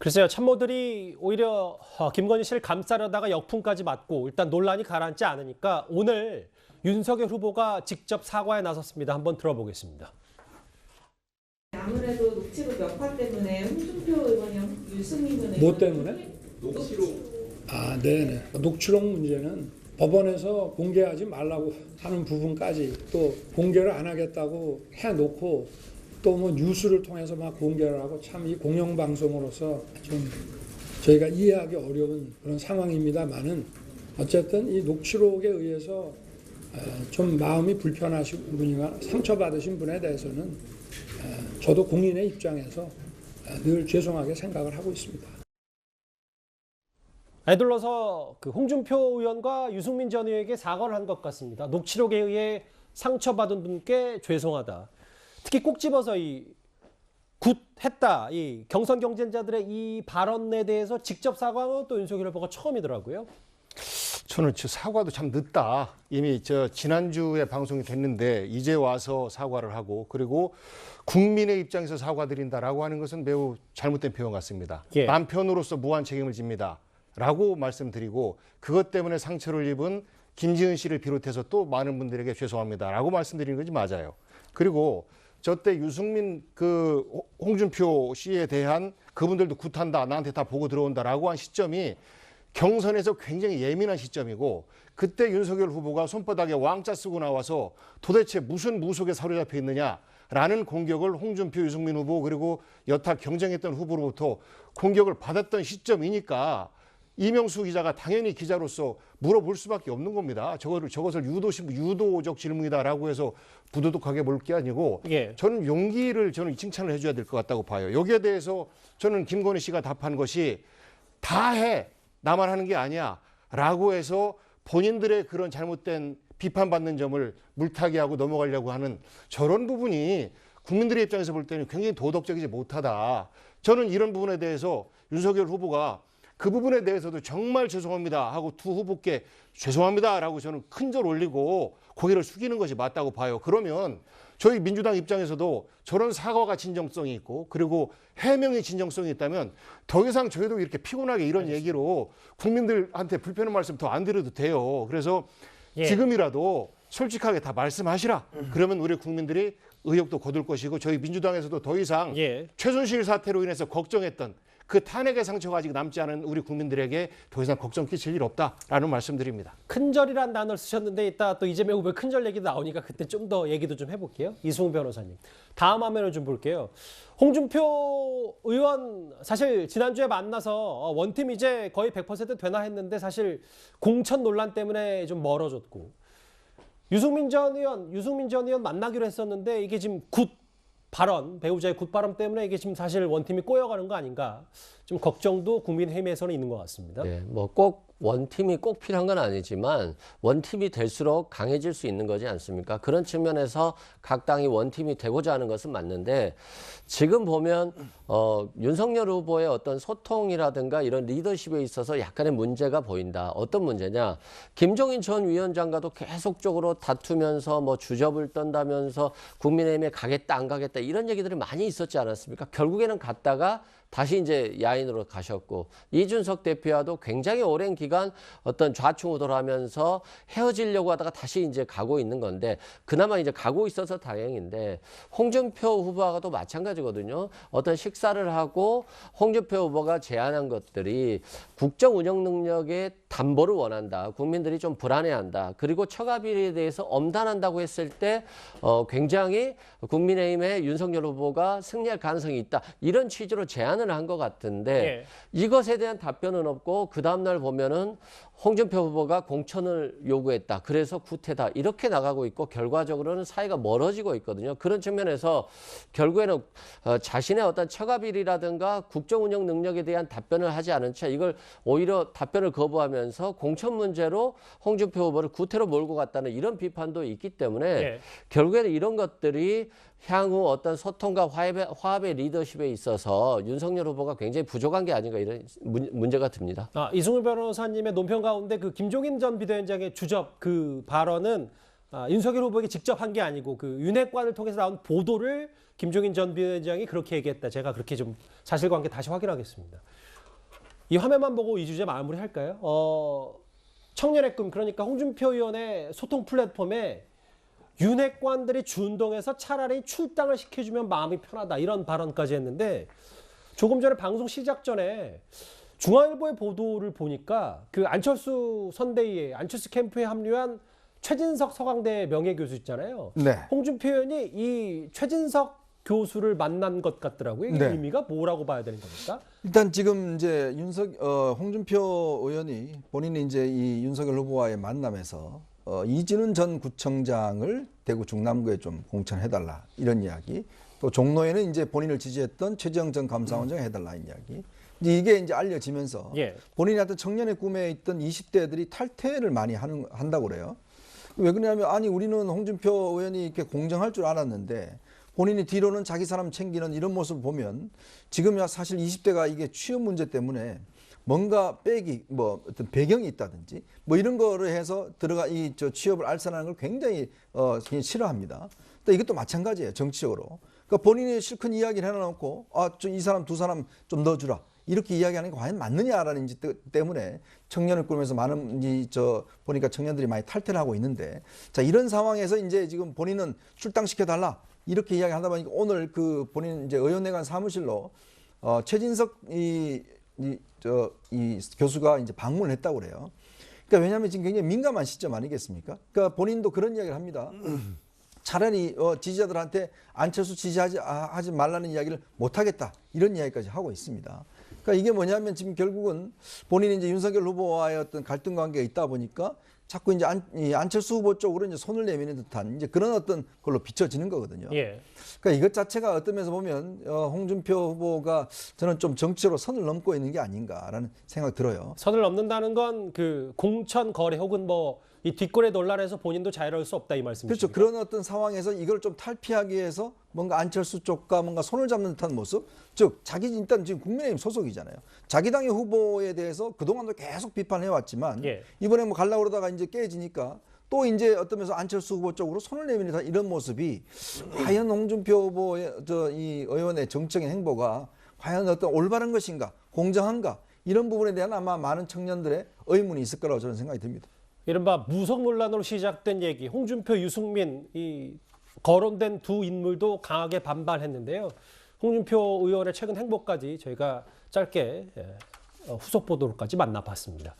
글쎄요, 참모들이 오히려 김건희 씨를 감싸려다가 역풍까지 맞고 일단 논란이 가라앉지 않으니까 오늘 윤석열 후보가 직접 사과에 나섰습니다. 한번 들어보겠습니다. 아무래도 녹취록 여파 때문에 홍준표 의원이랑 유승민 의원 뭐 때문에? 녹취록. 네네. 녹취록 문제는 법원에서 공개하지 말라고 하는 부분까지 또 공개를 안 하겠다고 해놓고 또 뭐 뉴스를 통해서 막 공개를 하고 참 이 공영방송으로서 좀 저희가 이해하기 어려운 그런 상황입니다만은 어쨌든 이 녹취록에 의해서 좀 마음이 불편하신 분이나 상처받으신 분에 대해서는 저도 국민의 입장에서 늘 죄송하게 생각을 하고 있습니다. 애둘러서 그 홍준표 의원과 유승민 전 의원에게 사과를 한 것 같습니다. 녹취록에 의해 상처받은 분께 죄송하다. 특히 꼭 집어서 이 굿했다. 이 경선 경쟁자들의 이 발언에 대해서 직접 사과한 건 또 윤석열 후보가 처음이더라고요. 저는 사과도 참 늦다. 이미 지난주에 방송이 됐는데 이제 와서 사과를 하고 그리고 국민의 입장에서 사과드린다라고 하는 것은 매우 잘못된 표현 같습니다. 예. 남편으로서 무한 책임을 집니다. 라고 말씀드리고 그것 때문에 상처를 입은 김지은 씨를 비롯해서 또 많은 분들에게 죄송합니다. 라고 말씀드리는 것이 맞아요. 그리고 저때 유승민 홍준표 씨에 대한 그분들도 굿한다. 나한테 다 보고 들어온다라고 한 시점이 경선에서 굉장히 예민한 시점이고 그때 윤석열 후보가 손바닥에 왕자 쓰고 나와서 도대체 무슨 무속에 사로잡혀 있느냐라는 공격을 홍준표, 유승민 후보 그리고 여타 경쟁했던 후보로부터 공격을 받았던 시점이니까 이명수 기자가 당연히 기자로서 물어볼 수밖에 없는 겁니다. 저것을 유도적 질문이다라고 해서 부도덕하게 볼 게 아니고 예. 저는 용기를 칭찬을 해줘야 될 것 같다고 봐요. 여기에 대해서 저는 김건희 씨가 답한 것이 다 해. 나만 하는 게 아니야. 라고 해서 본인들의 그런 잘못된 비판받는 점을 물타기하고 넘어가려고 하는 저런 부분이 국민들의 입장에서 볼 때는 굉장히 도덕적이지 못하다. 저는 이런 부분에 대해서 윤석열 후보가 그 부분에 대해서도 정말 죄송합니다 하고 두 후보께 죄송합니다라고 저는 큰절 올리고 고개를 숙이는 것이 맞다고 봐요. 그러면 저희 민주당 입장에서도 저런 사과가 진정성이 있고 그리고 해명이 진정성이 있다면 더 이상 저희도 이렇게 피곤하게 이런 얘기로 국민들한테 불편한 말씀 더 안 드려도 돼요. 그래서 예. 지금이라도 솔직하게 다 말씀하시라. 그러면 우리 국민들이 의욕도 거둘 것이고 저희 민주당에서도 더 이상 예. 최순실 사태로 인해서 걱정했던 그 탄핵의 상처가 아직 남지 않은 우리 국민들에게 더 이상 걱정 끼칠 일 없다라는 말씀드립니다. 큰절이라는 단어를 쓰셨는데 이따 또 이재명 후보의 큰절 얘기도 나오니까 그때 좀 더 얘기도 좀 해볼게요. 이승훈 변호사님. 다음 화면을 좀 볼게요. 홍준표 의원 사실 지난주에 만나서 원팀 이제 거의 100% 되나 했는데 사실 공천 논란 때문에 좀 멀어졌고 유승민 전 의원 만나기로 했었는데 이게 지금 배우자의 굿 발언 때문에 이게 지금 사실 원팀이 꼬여가는 거 아닌가 좀 걱정도 국민의힘에서는 있는 것 같습니다. 네, 뭐 꼭 원팀이 꼭 필요한 건 아니지만 원팀이 될수록 강해질 수 있는 거지 않습니까? 그런 측면에서 각 당이 원팀이 되고자 하는 것은 맞는데 지금 보면 윤석열 후보의 어떤 소통이라든가 이런 리더십에 있어서 약간의 문제가 보인다. 어떤 문제냐? 김종인 전 위원장과도 계속적으로 다투면서 뭐 주접을 떤다면서 국민의힘에 가겠다 안 가겠다 이런 얘기들이 많이 있었지 않았습니까? 결국에는 갔다가 다시 이제 야인으로 가셨고 이준석 대표와도 굉장히 오랜 기간 어떤 좌충우돌하면서 헤어지려고 하다가 다시 이제 가고 있는 건데 그나마 이제 가고 있어서 다행인데 홍준표 후보와도 마찬가지거든요. 어떤 식사를 하고 홍준표 후보가 제안한 것들이 국정 운영 능력의 담보를 원한다. 국민들이 좀 불안해한다. 그리고 처가 비리에 대해서 엄단한다고 했을 때 굉장히 국민의힘의 윤석열 후보가 승리할 가능성이 있다. 이런 취지로 제안을 한 것 같은데 이것에 대한 답변은 없고 그 다음날 보면은 홍준표 후보가 공천을 요구했다. 그래서 구태다. 이렇게 나가고 있고 결과적으로는 사이가 멀어지고 있거든요. 그런 측면에서 결국에는 자신의 어떤 처가비리라든가 국정운영 능력에 대한 답변을 하지 않은 채 이걸 오히려 답변을 거부하면서 공천 문제로 홍준표 후보를 구태로 몰고 갔다는 이런 비판도 있기 때문에 결국에는 이런 것들이 향후 어떤 소통과 화합의 리더십에 있어서 윤석열 후보가 굉장히 부족한 게 아닌가 이런 문제가 듭니다. 이승훈 변호사님의 논평 가운데 그 김종인 전 비대위원장의 주접 그 발언은 윤석열 후보에게 직접 한 게 아니고 그 윤핵관을 통해서 나온 보도를 김종인 전 비대위원장이 그렇게 얘기했다. 제가 그렇게 좀 사실관계 다시 확인하겠습니다. 이 화면만 보고 이 주제 마무리할까요? 청년의 꿈, 그러니까 홍준표 의원의 소통 플랫폼에 윤핵관들이 준동해서 차라리 출당을 시켜주면 마음이 편하다, 이런 발언까지 했는데, 조금 전에 방송 시작 전에 중앙일보의 보도를 보니까 그 안철수 선대위에, 안철수 캠프에 합류한 최진석 서강대 명예교수 있잖아요. 네. 홍준표 의원이 이 최진석 교수를 만난 것 같더라고요. 이게 네. 의미가 뭐라고 봐야 되는 겁니까? 일단 지금 이제 홍준표 의원이 본인이 이제 이 윤석열 후보와의 만남에서 이진훈 전 구청장을 대구 중남구에 좀 공천해달라, 이런 이야기. 또 종로에는 이제 본인을 지지했던 최재형 전 감사원장 해달라, 이야기. 이게 이제 알려지면서 예. 본인이 어떤 청년의 꿈에 있던 20대들이 탈퇴를 많이 한다고 그래요. 왜 그러냐면, 아니 우리는 홍준표 의원이 이렇게 공정할 줄 알았는데 본인이 뒤로는 자기 사람 챙기는 이런 모습을 보면, 지금 사실 20대가 이게 취업 문제 때문에 뭔가 뭐 어떤 배경이 있다든지 뭐 이런 거를 해서 들어가 취업을 알선하는 걸 굉장히 싫어합니다. 또 이것도 마찬가지예요, 정치적으로. 그러니까 본인이 실컷 이야기를 해놓고 이 사람 두 사람 좀 넣어주라, 이렇게 이야기하는 게 과연 맞느냐라는 때문에 청년을 꾸면서 많은 보니까 청년들이 많이 탈퇴를 하고 있는데, 자, 이런 상황에서 이제 지금 본인은 출당시켜달라, 이렇게 이야기하다 보니까 오늘 그 본인 이제 의원회관 사무실로 최진석 이 교수가 이제 방문을 했다고 그래요. 그러니까 왜냐하면 지금 굉장히 민감한 시점 아니겠습니까? 그러니까 본인도 그런 이야기를 합니다. 차라리 지지자들한테 안철수 지지하지 말라는 이야기를 못하겠다, 이런 이야기까지 하고 있습니다. 그러니까 이게 뭐냐면 지금 결국은 본인이 이제 윤석열 후보와의 어떤 갈등 관계가 있다 보니까 자꾸 이제 안철수 후보 쪽으로 이제 손을 내미는 듯한 이제 그런 어떤 걸로 비춰지는 거거든요. 예. 그러니까 이것 자체가 어떤 면에서 보면 홍준표 후보가 저는 좀 정치적으로 선을 넘고 있는 게 아닌가라는 생각 들어요. 선을 넘는다는 건 그 공천 거래 혹은 뭐 이 뒷거래 논란에서 본인도 자유로울 수 없다, 이 말씀이시죠? 그렇죠. 그런 어떤 상황에서 이걸 좀 탈피하기 위해서 뭔가 안철수 쪽과 뭔가 손을 잡는 듯한 모습, 즉 자기 일단 지금 국민의힘 소속이잖아요. 자기 당의 후보에 대해서 그동안도 계속 비판해 왔지만 예. 이번에 뭐 가려고 그러다가 이제 깨지니까 또 이제 어떤 면에서 안철수 후보 쪽으로 손을 내미는 이런 모습이 과연 홍준표 후보의 이 의원의 정적인 행보가 과연 어떤 올바른 것인가, 공정한가, 이런 부분에 대한 아마 많은 청년들의 의문이 있을 거라고 저는 생각이 듭니다. 이른바 무속 논란으로 시작된 얘기, 홍준표, 유승민, 이 거론된 두 인물도 강하게 반발했는데요. 홍준표 의원의 최근 행보까지 저희가 짧게 후속 보도로까지 만나봤습니다.